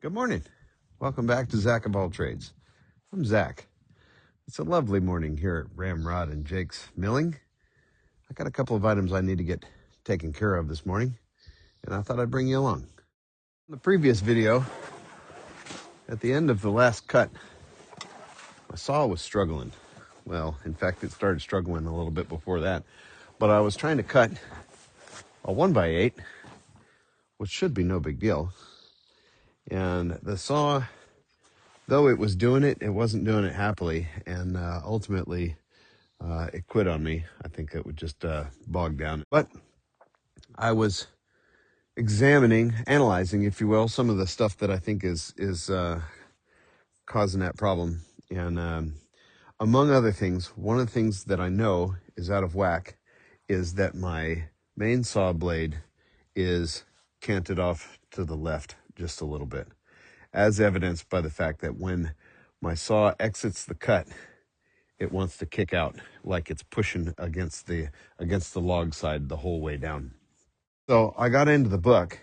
Good morning. Welcome back to Zach of All Trades. I'm Zach. It's a lovely morning here at Ramrod and Jake's Milling. I got a couple of items I need to get taken care of this morning, and I thought I'd bring you along. In the previous video, at the end of the last cut, my saw was struggling. Well, in fact, it started struggling a little bit before that, but I was trying to cut a 1x8, which should be no big deal, and the saw, though it was doing it, it wasn't doing it happily, and ultimately it quit on me. I think it would just bog down. But I was analyzing, if you will, some of the stuff that I think is causing that problem. And among other things, one of the things that I know is out of whack is that my main saw blade is canted off to the left just a little bit, as evidenced by the fact that when my saw exits the cut, it wants to kick out like it's pushing against the log side the whole way down. So I got into the book,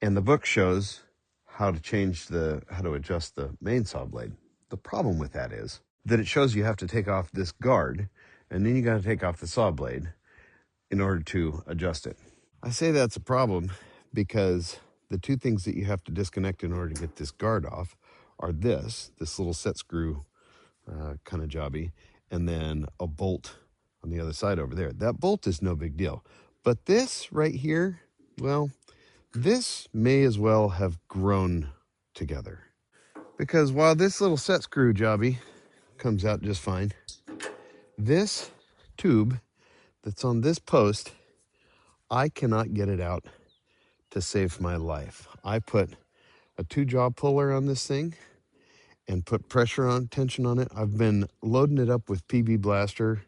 and the book shows how to adjust the main saw blade. The problem with that is that it shows you have to take off this guard, and then you got to take off the saw blade in order to adjust it. I say that's a problem because the two things that you have to disconnect in order to get this guard off are this little set screw kind of jobby, and then a bolt on the other side over there. That bolt is no big deal. But this right here, well, this may as well have grown together. Because while this little set screw jobby comes out just fine, this tube that's on this post, I cannot get it out to save my life. I put a 2-jaw puller on this thing and put tension on it. I've been loading it up with PB Blaster,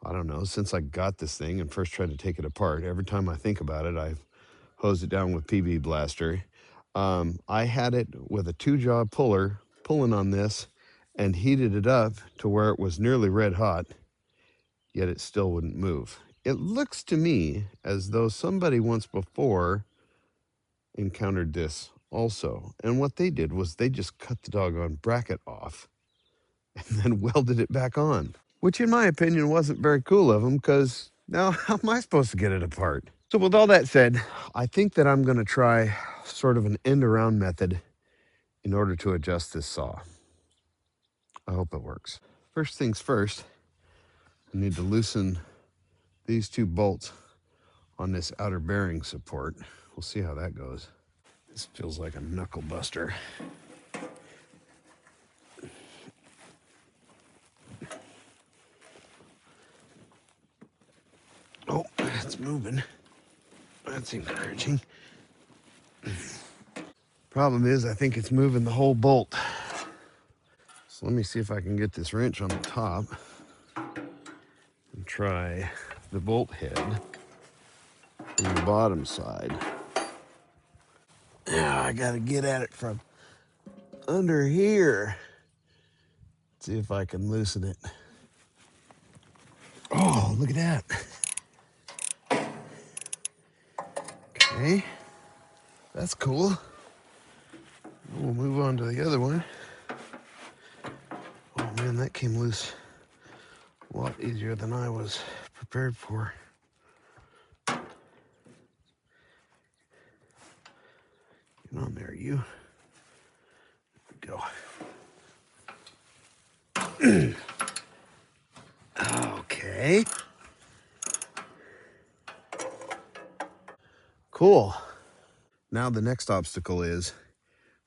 I don't know, since I got this thing and first tried to take it apart. Every time I think about it, I hose it down with PB Blaster. I had it with a 2-jaw puller pulling on this and heated it up to where it was nearly red hot, yet it still wouldn't move. It looks to me as though somebody once before encountered this also. And what they did was they just cut the doggone bracket off and then welded it back on, which in my opinion wasn't very cool of them, because now how am I supposed to get it apart? So with all that said, I think that I'm going to try sort of an end around method in order to adjust this saw. I hope it works. First things first, I need to loosen these 2 bolts on this outer bearing support. We'll see how that goes. This feels like a knuckle buster. Oh, it's moving. That's encouraging. Problem is, I think it's moving the whole bolt. So let me see if I can get this wrench on the top and try the bolt head from the bottom side. Now I gotta get at it from under here. See if I can loosen it. Oh, look at that. Okay, that's cool. We'll move on to the other one. Oh man, that came loose a lot easier than I was prepared for. Get on there, you. There we go. Okay. Cool. Now the next obstacle is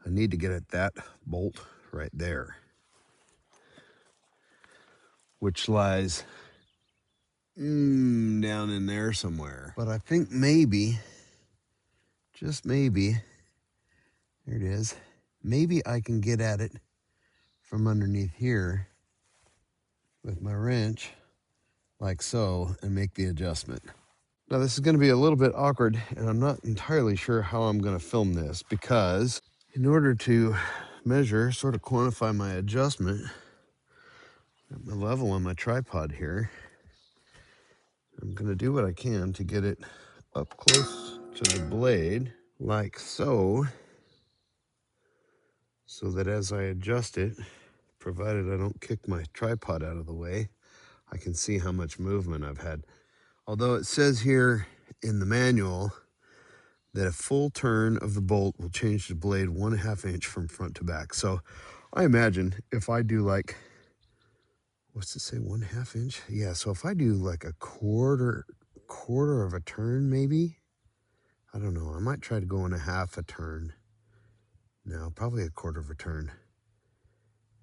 I need to get at that bolt right there, which lies down in there somewhere. But I think maybe, just maybe, there it is, maybe I can get at it from underneath here with my wrench, like so, and make the adjustment. Now this is going to be a little bit awkward, and I'm not entirely sure how I'm going to film this, because in order to measure, sort of quantify my adjustment at my level on my tripod here, I'm going to do what I can to get it up close to the blade, like so. so that as I adjust it, provided I don't kick my tripod out of the way, I can see how much movement I've had. Although it says here in the manual that a full turn of the bolt will change the blade 1/2 inch from front to back. So I imagine if I do like, what's it say, 1/2 inch? Yeah, so if I do like a quarter of a turn, maybe, I don't know, I might try to go in a half a turn. No, probably a quarter of a turn,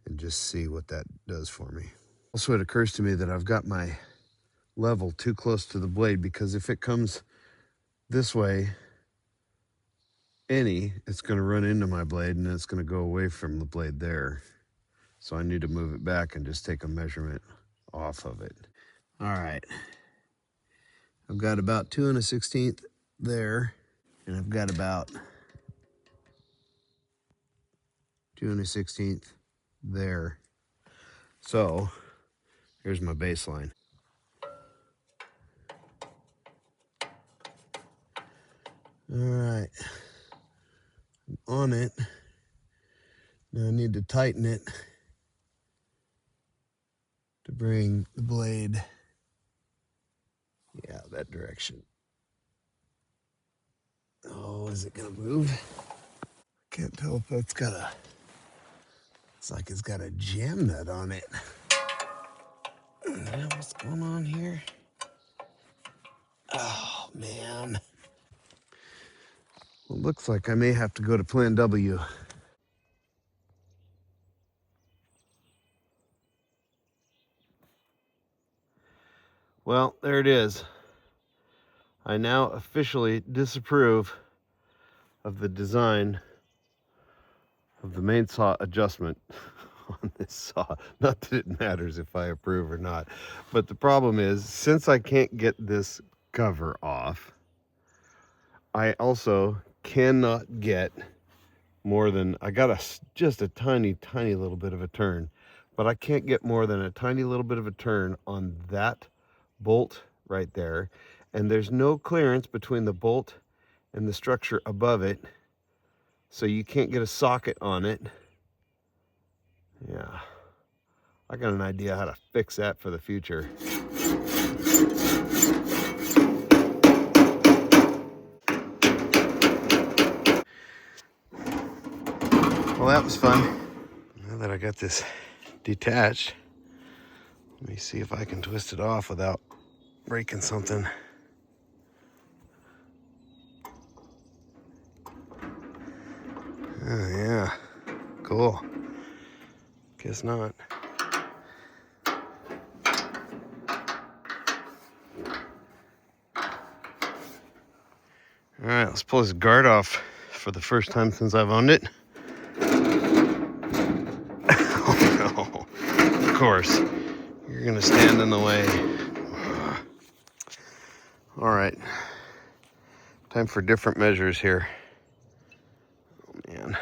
and just see what that does for me. Also, it occurs to me that I've got my level too close to the blade, because if it comes this way it's going to run into my blade and it's going to go away from the blade there. So I need to move it back and just take a measurement off of it. All right. I've got about 2 1/16 there, and I've got about 2 1/16 there. So here's my baseline. All right. I'm on it. Now I need to tighten it to bring the blade, yeah, that direction. Oh, is it gonna move? Can't tell if it's got a, it's like it's got a jam nut on it. What's going on here? Oh, man. Well, it looks like I may have to go to Plan W. Well, there it is. I now officially disapprove of the design of the main saw adjustment on this saw. Not that it matters if I approve or not, but the problem is, since I can't get this cover off, I also cannot get more than, I got just a tiny little bit of a turn, but I can't get more than a tiny little bit of a turn on that bolt right there, and there's no clearance between the bolt and the structure above it, so you can't get a socket on it. Yeah, I got an idea how to fix that for the future. Well, that was fun. Now that I got this detached, let me see if I can twist it off without breaking something. Oh, yeah, cool. Guess not. All right, let's pull this guard off for the first time since I've owned it. Oh no, of course, you're gonna stand in the way. All right, time for different measures here. Oh man,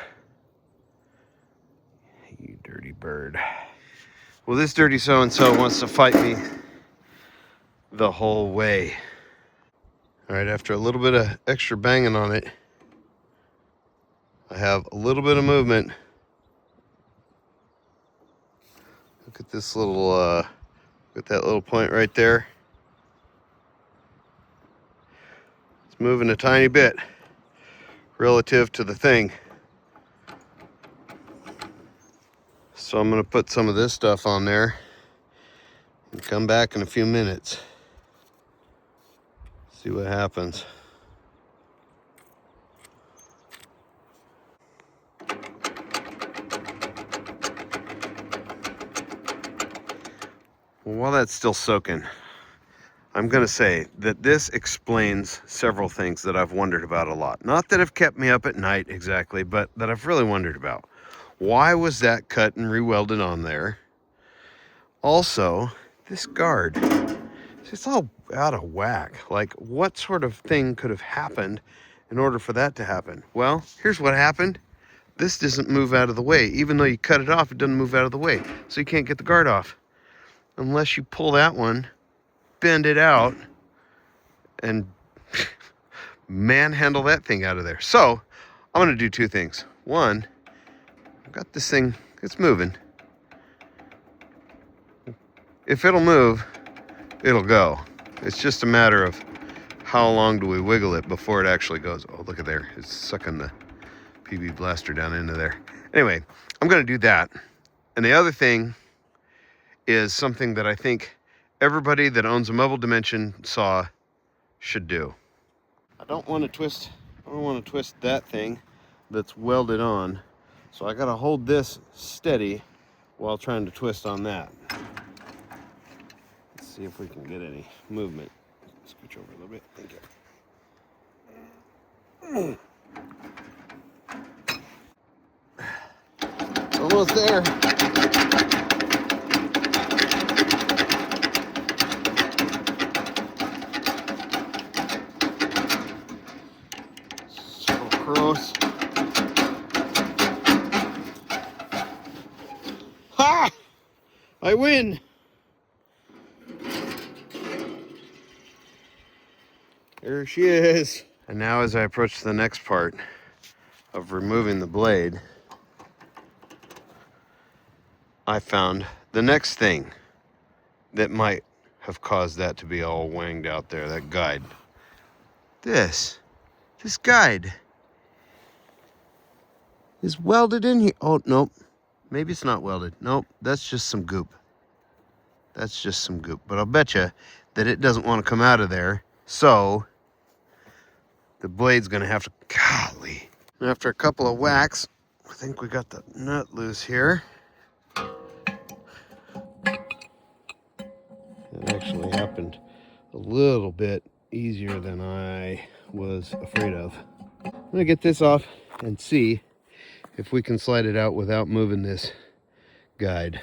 you dirty bird. Well, this dirty so-and-so wants to fight me the whole way. All right, after a little bit of extra banging on it, I have a little bit of movement. Look at this little, look at that little point right there. It's moving a tiny bit relative to the thing. So I'm gonna put some of this stuff on there and come back in a few minutes. See what happens. Well, while that's still soaking, I'm gonna say that this explains several things that I've wondered about a lot. Not that have kept me up at night exactly, but that I've really wondered about. Why was that cut and re-welded on there? Also, this guard, it's all out of whack. Like, what sort of thing could have happened in order for that to happen? Well, here's what happened. This doesn't move out of the way. Even though you cut it off, it doesn't move out of the way. So you can't get the guard off unless you pull that one, bend it out, and manhandle that thing out of there. So I'm going to do two things. One, I'm got this thing, it's moving. If it'll move, it'll go. It's just a matter of how long do we wiggle it before it actually goes. Oh, look at there. It's sucking the PB blaster down into there. Anyway, I'm going to do that. And the other thing is something that I think everybody that owns a mobile dimension saw should do. I don't want to twist that thing that's welded on. So I got to hold this steady while trying to twist on that. Let's see if we can get any movement. Scooch over a little bit. Thank you. Almost there. So gross. Ha! I win. There she is. And now as I approach the next part of removing the blade, I found the next thing that might have caused that to be all wanged out there, that guide. This guide is welded in here. Oh, nope. Maybe it's not welded. Nope, that's just some goop. That's just some goop. But I'll bet you that it doesn't want to come out of there. So the blade's gonna have to, golly. After a couple of whacks, I think we got the nut loose here. It actually happened a little bit easier than I was afraid of. I'm gonna get this off and see if we can slide it out without moving this guide.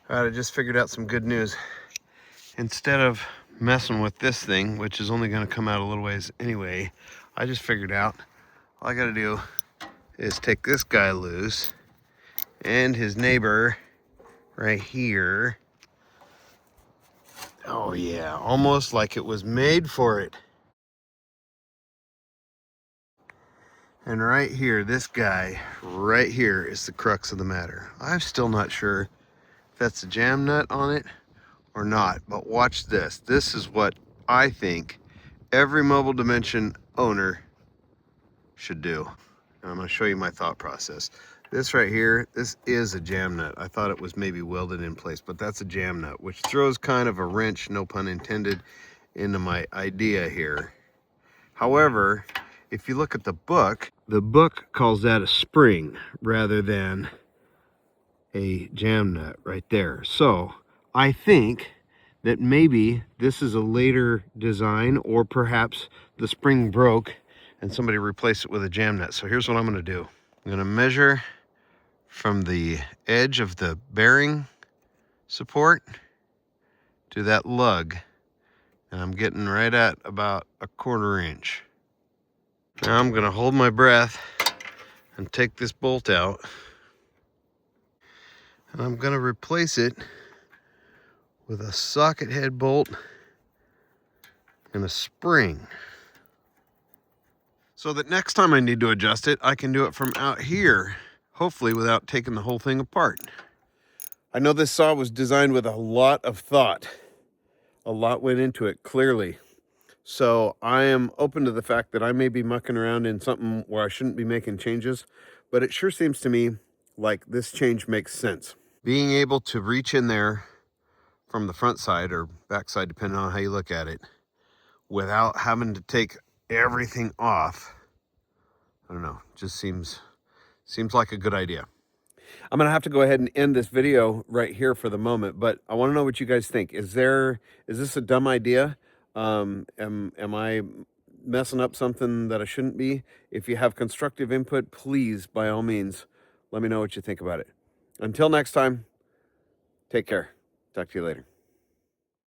All right, I just figured out some good news. Instead of messing with this thing, which is only gonna come out a little ways anyway, I just figured out all I gotta do is take this guy loose and his neighbor right here. Oh yeah, almost like it was made for it. And right here, this guy right here is the crux of the matter. I'm still not sure if that's a jam nut on it or not, but watch this. This is what I think every mobile dimension owner should do. And I'm gonna show you my thought process. This right here, this is a jam nut. I thought it was maybe welded in place, but that's a jam nut, which throws kind of a wrench, no pun intended, into my idea here. However, if you look at the book calls that a spring rather than a jam nut right there. So I think that maybe this is a later design, or perhaps the spring broke and somebody replaced it with a jam nut. So here's what I'm gonna do. I'm gonna measure from the edge of the bearing support to that lug, and I'm getting right at about 1/4 inch. Now I'm gonna hold my breath and take this bolt out, and I'm gonna replace it with a socket head bolt and a spring, so that next time I need to adjust it, I can do it from out here, hopefully without taking the whole thing apart. I know this saw was designed with a lot of thought. A lot went into it, clearly. So I am open to the fact that I may be mucking around in something where I shouldn't be making changes, but it sure seems to me like this change makes sense. Being able to reach in there from the front side or back side, depending on how you look at it, without having to take everything off, I don't know, just seems like a good idea. I'm gonna have to go ahead and end this video right here for the moment, but I want to know what you guys think. Is this a dumb idea? Am I messing up something that I shouldn't be? If you have constructive input, please, by all means, let me know what you think about it. Until next time, take care. Talk to you later.